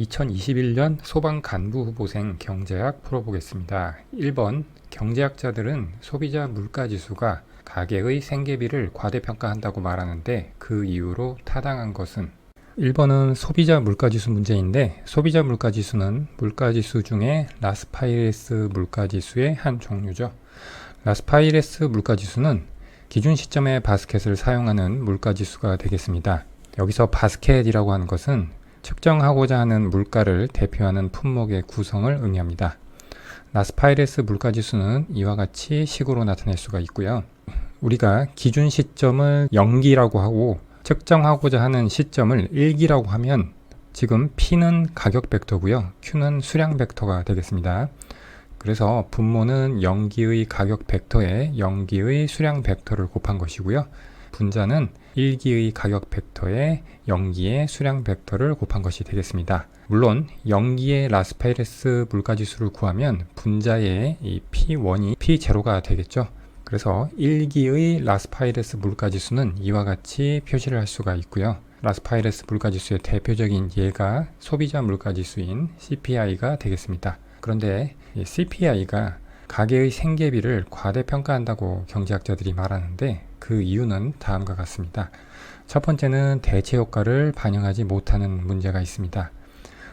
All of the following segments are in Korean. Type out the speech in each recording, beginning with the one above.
2021년 소방간부후보생 경제학 풀어보겠습니다. 1번 경제학자들은 소비자 물가지수가 가계의 생계비를 과대평가한다고 말하는데 그 이유로 타당한 것은? 1번은 소비자 물가지수 문제인데, 소비자 물가지수는 물가지수 중에 라스파이레스 물가지수의 한 종류죠. 라스파이레스 물가지수는 기준 시점의 바스켓을 사용하는 물가지수가 되겠습니다. 여기서 바스켓이라고 하는 것은 측정하고자 하는 물가를 대표하는 품목의 구성을 의미합니다. 라스파이레스 물가지수는 이와 같이 식으로 나타낼 수가 있고요. 우리가 기준 시점을 0기라고 하고 측정하고자 하는 시점을 1기라고 하면 지금 P는 가격 벡터고요. Q는 수량 벡터가 되겠습니다. 그래서 분모는 0기의 가격 벡터에 0기의 수량 벡터를 곱한 것이고요. 분자는 1기의 가격 벡터에 0기의 수량 벡터를 곱한 것이 되겠습니다. 물론 0기의 라스파이레스 물가지수를 구하면 분자의 이 P1이 P0가 되겠죠. 그래서 1기의 라스파이레스 물가지수는 이와 같이 표시를 할 수가 있고요. 라스파이레스 물가지수의 대표적인 예가 소비자 물가지수인 CPI가 되겠습니다. 그런데 이 CPI가 가계의 생계비를 과대평가한다고 경제학자들이 말하는데 그 이유는 다음과 같습니다. 첫 번째는 대체 효과를 반영하지 못하는 문제가 있습니다.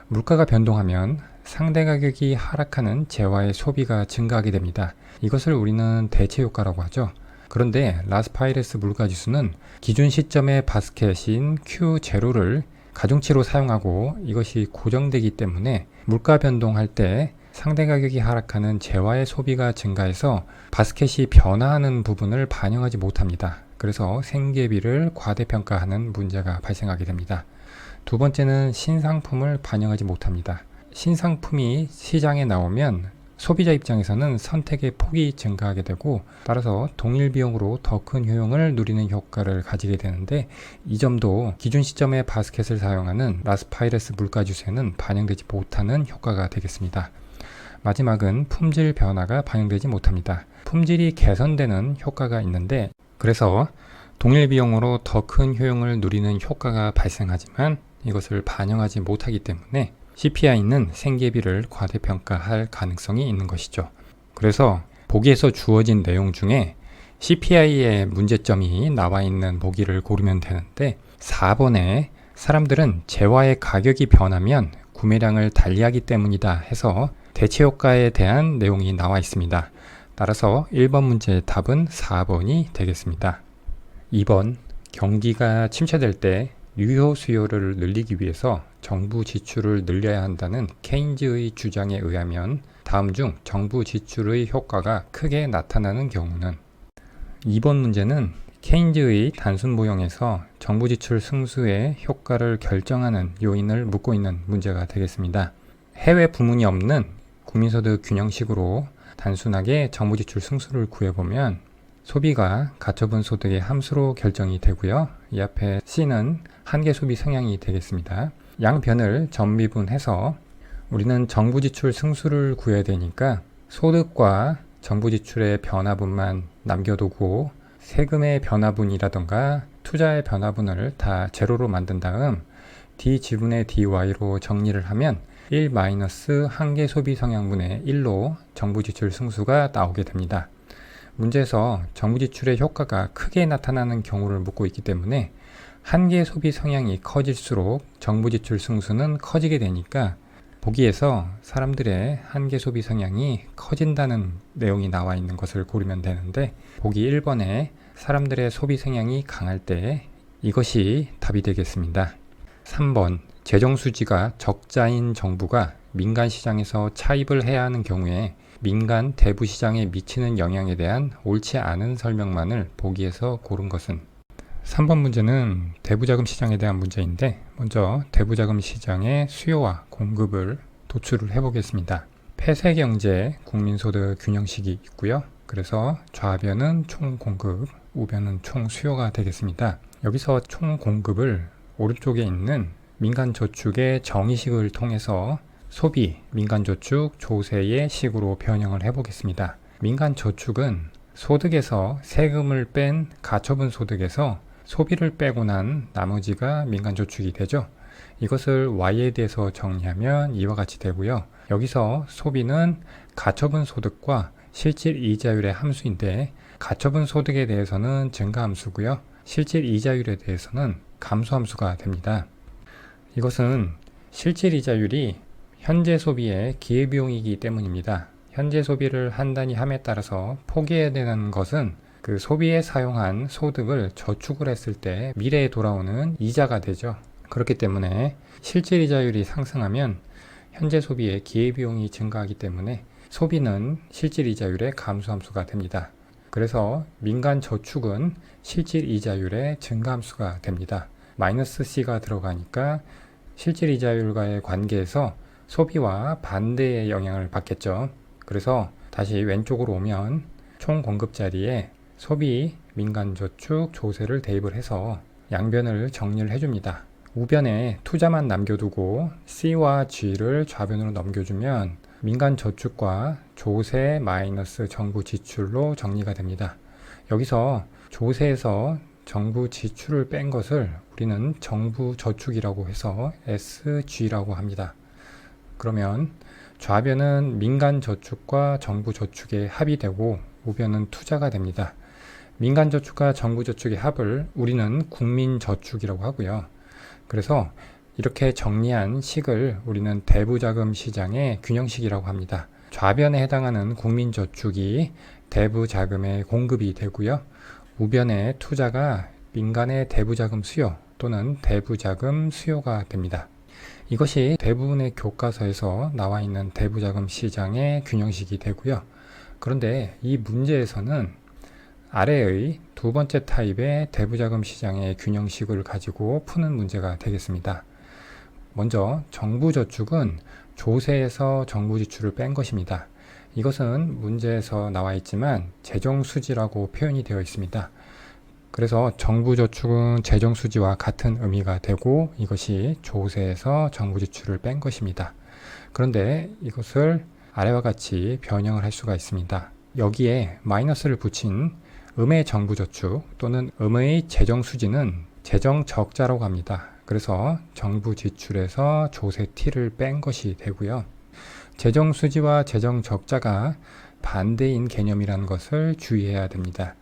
물가가 변동하면 상대 가격이 하락하는 재화의 소비가 증가하게 됩니다. 이것을 우리는 대체 효과라고 하죠. 그런데 라스파이레스 물가지수는 기준 시점의 바스켓인 Q0를 가중치로 사용하고 이것이 고정되기 때문에 물가 변동할 때 상대 가격이 하락하는 재화의 소비가 증가해서 바스켓이 변화하는 부분을 반영하지 못합니다. 그래서 생계비를 과대평가하는 문제가 발생하게 됩니다. 두 번째는 신상품을 반영하지 못합니다. 신상품이 시장에 나오면 소비자 입장에서는 선택의 폭이 증가하게 되고 따라서 동일 비용으로 더 큰 효용을 누리는 효과를 가지게 되는데 이 점도 기준 시점의 바스켓을 사용하는 라스파이레스 물가지수에는 반영되지 못하는 효과가 되겠습니다. 마지막은 품질 변화가 반영되지 못합니다. 품질이 개선되는 효과가 있는데 그래서 동일 비용으로 더 큰 효용을 누리는 효과가 발생하지만 이것을 반영하지 못하기 때문에 CPI는 생계비를 과대평가할 가능성이 있는 것이죠. 그래서 보기에서 주어진 내용 중에 CPI의 문제점이 나와 있는 보기를 고르면 되는데 4번에 사람들은 재화의 가격이 변하면 구매량을 달리하기 때문이다 해서 대체 효과에 대한 내용이 나와 있습니다. 따라서 1번 문제의 답은 4번이 되겠습니다. 2번 경기가 침체될 때 유효 수요를 늘리기 위해서 정부 지출을 늘려야 한다는 케인즈의 주장에 의하면 다음 중 정부 지출의 효과가 크게 나타나는 경우는? 2번 문제는 케인즈의 단순 모형에서 정부 지출 승수의 효과를 결정하는 요인을 묻고 있는 문제가 되겠습니다. 해외 부문이 없는 국민소득 균형식으로 단순하게 정부 지출 승수를 구해보면 소비가 가처분 소득의 함수로 결정이 되고요. 이 앞에 C는 한계 소비 성향이 되겠습니다. 양변을 전미분해서 우리는 정부 지출 승수를 구해야 되니까 소득과 정부 지출의 변화분만 남겨두고 세금의 변화분이라던가 투자의 변화분을 다 제로로 만든 다음 D 지분의 DY로 정리를 하면 1 마이너스 한계 소비 성향분의 1로 정부 지출 승수가 나오게 됩니다. 문제에서 정부 지출의 효과가 크게 나타나는 경우를 묻고 있기 때문에 한계 소비 성향이 커질수록 정부 지출 승수는 커지게 되니까 보기에서 사람들의 한계 소비 성향이 커진다는 내용이 나와 있는 것을 고르면 되는데 보기 1번에 사람들의 소비 성향이 강할 때 이것이 답이 되겠습니다. 3번 재정 수지가 적자인 정부가 민간 시장에서 차입을 해야 하는 경우에 민간 대부 시장에 미치는 영향에 대한 옳지 않은 설명만을 보기에서 고른 것은? 3번 문제는 대부자금 시장에 대한 문제인데 먼저 대부자금 시장의 수요와 공급을 도출을 해보겠습니다. 폐쇄경제 국민소득 균형식이 있고요. 그래서 좌변은 총공급, 우변은 총수요가 되겠습니다. 여기서 총공급을 오른쪽에 있는 민간저축의 정의식을 통해서 소비, 민간저축, 조세의 식으로 변형을 해보겠습니다. 민간저축은 소득에서 세금을 뺀 가처분 소득에서 소비를 빼고 난 나머지가 민간저축이 되죠. 이것을 Y에 대해서 정리하면 이와 같이 되고요. 여기서 소비는 가처분 소득과 실질 이자율의 함수인데, 가처분 소득에 대해서는 증가함수고요. 실질 이자율에 대해서는 감소함수가 됩니다. 이것은 실질 이자율이 현재 소비의 기회비용이기 때문입니다. 현재 소비를 한다니 함에 따라서 포기해야 되는 것은 그 소비에 사용한 소득을 저축을 했을 때 미래에 돌아오는 이자가 되죠. 그렇기 때문에 실질 이자율이 상승하면 현재 소비의 기회비용이 증가하기 때문에 소비는 실질 이자율의 감소함수가 됩니다. 그래서 민간 저축은 실질 이자율의 증가함수가 됩니다. 마이너스 C가 들어가니까 실질 이자율과의 관계에서 소비와 반대의 영향을 받겠죠. 그래서 다시 왼쪽으로 오면 총 공급 자리에 소비, 민간 저축, 조세를 대입을 해서 양변을 정리를 해줍니다. 우변에 투자만 남겨두고 C와 G를 좌변으로 넘겨주면 민간 저축과 조세 마이너스 정부 지출로 정리가 됩니다. 여기서 조세에서 정부 지출을 뺀 것을 우리는 정부 저축이라고 해서 SG라고 합니다. 그러면 좌변은 민간 저축과 정부 저축의 합이 되고 우변은 투자가 됩니다. 민간 저축과 정부 저축의 합을 우리는 국민 저축이라고 하고요. 그래서 이렇게 정리한 식을 우리는 대부자금 시장의 균형식이라고 합니다. 좌변에 해당하는 국민 저축이 대부자금의 공급이 되고요. 우변의 투자가 민간의 대부자금 수요 또는 대부자금 수요가 됩니다. 이것이 대부분의 교과서에서 나와 있는 대부자금 시장의 균형식이 되고요. 그런데 이 문제에서는 아래의 두 번째 타입의 대부자금 시장의 균형식을 가지고 푸는 문제가 되겠습니다. 먼저 정부 저축은 조세에서 정부 지출을 뺀 것입니다. 이것은 문제에서 나와 있지만 재정수지라고 표현이 되어 있습니다. 그래서 정부 저축은 재정수지와 같은 의미가 되고 이것이 조세에서 정부 지출을 뺀 것입니다. 그런데 이것을 아래와 같이 변형을 할 수가 있습니다. 여기에 마이너스를 붙인 음의 정부 저축 또는 음의 재정수지는 재정적자라고 합니다. 그래서 정부 지출에서 조세 T를 뺀 것이 되고요. 재정수지와 재정적자가 반대인 개념이라는 것을 주의해야 됩니다.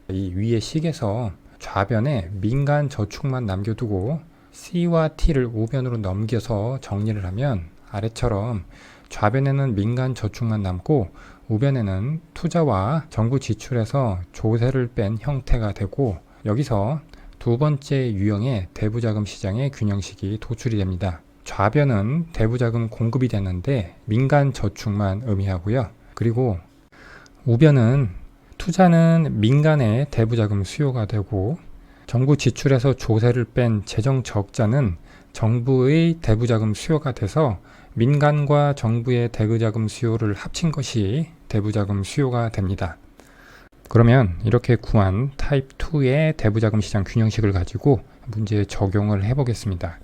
이 위의 식에서 좌변에 민간 저축만 남겨두고 C와 T를 우변으로 넘겨서 정리를 하면 아래처럼 좌변에는 민간 저축만 남고 우변에는 투자와 정부 지출에서 조세를 뺀 형태가 되고 여기서 두 번째 유형의 대부자금 시장의 균형식이 도출이 됩니다. 좌변은 대부자금 공급이 되는데 민간 저축만 의미하고요. 그리고 우변은 투자는 민간의 대부자금 수요가 되고 정부 지출에서 조세를 뺀 재정 적자는 정부의 대부자금 수요가 돼서 민간과 정부의 대부자금 수요를 합친 것이 대부자금 수요가 됩니다. 그러면 이렇게 구한 타입 2의 대부자금 시장 균형식을 가지고 문제에 적용을 해보겠습니다.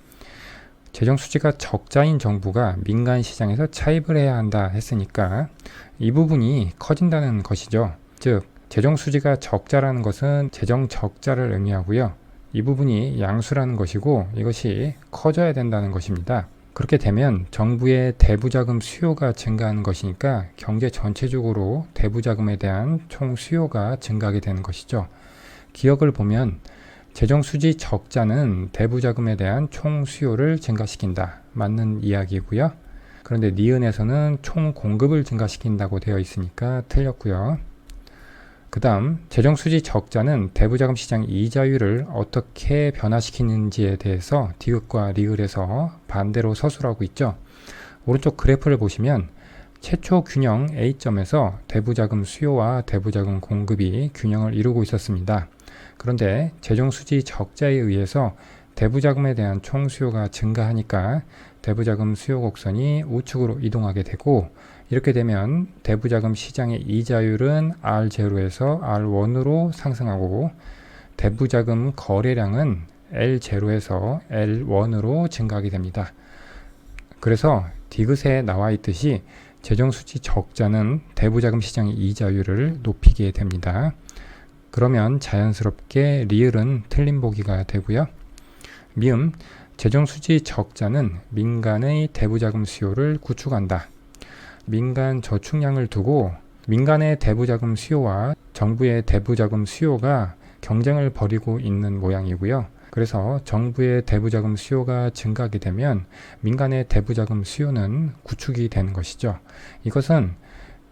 재정수지가 적자인 정부가 민간 시장에서 차입을 해야 한다 했으니까 이 부분이 커진다는 것이죠. 즉 재정수지가 적자라는 것은 재정적자를 의미하고요. 이 부분이 양수라는 것이고 이것이 커져야 된다는 것입니다. 그렇게 되면 정부의 대부자금 수요가 증가하는 것이니까 경제 전체적으로 대부자금에 대한 총 수요가 증가하게 되는 것이죠. 기억을 보면 재정수지 적자는 대부자금에 대한 총 수요를 증가시킨다. 맞는 이야기고요. 그런데 니은에서는 총 공급을 증가시킨다고 되어 있으니까 틀렸고요. 그 다음 재정수지 적자는 대부자금 시장 이자율을 어떻게 변화시키는지에 대해서 디귿과 리을에서 반대로 서술하고 있죠. 오른쪽 그래프를 보시면 최초 균형 A점에서 대부자금 수요와 대부자금 공급이 균형을 이루고 있었습니다. 그런데 재정수지 적자에 의해서 대부자금에 대한 총 수요가 증가하니까 대부자금 수요 곡선이 우측으로 이동하게 되고 이렇게 되면 대부자금 시장의 이자율은 R0에서 R1으로 상승하고 대부자금 거래량은 L0에서 L1으로 증가하게 됩니다. 그래서 디귿에 나와 있듯이 재정수지 적자는 대부자금 시장의 이자율을 높이게 됩니다. 그러면 자연스럽게 리을은 틀린 보기가 되고요. 미음 재정수지 적자는 민간의 대부자금 수요를 구축한다. 민간 저축량을 두고 민간의 대부자금 수요와 정부의 대부자금 수요가 경쟁을 벌이고 있는 모양이고요. 그래서 정부의 대부자금 수요가 증가하게 되면 민간의 대부자금 수요는 구축이 되는 것이죠. 이것은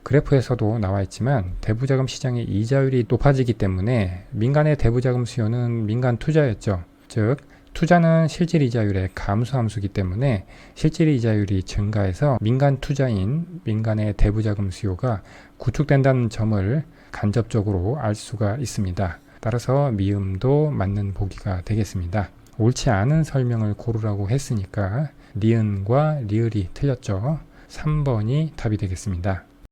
그래프에서도 나와 있지만 대부자금 시장의 이자율이 높아지기 때문에 민간의 대부자금 수요는 민간 투자였죠. 즉 투자는 실질 이자율의 감소 함수이기 때문에 실질 이자율이 증가해서 민간 투자인 민간의 대부자금 수요가 구축된다는 점을 간접적으로 알 수가 있습니다. 따라서 미음도 맞는 보기가 되겠습니다. 옳지 않은 설명을 고르라고 했으니까 니은과 리을이 틀렸죠. 3번이 답이 되겠습니다.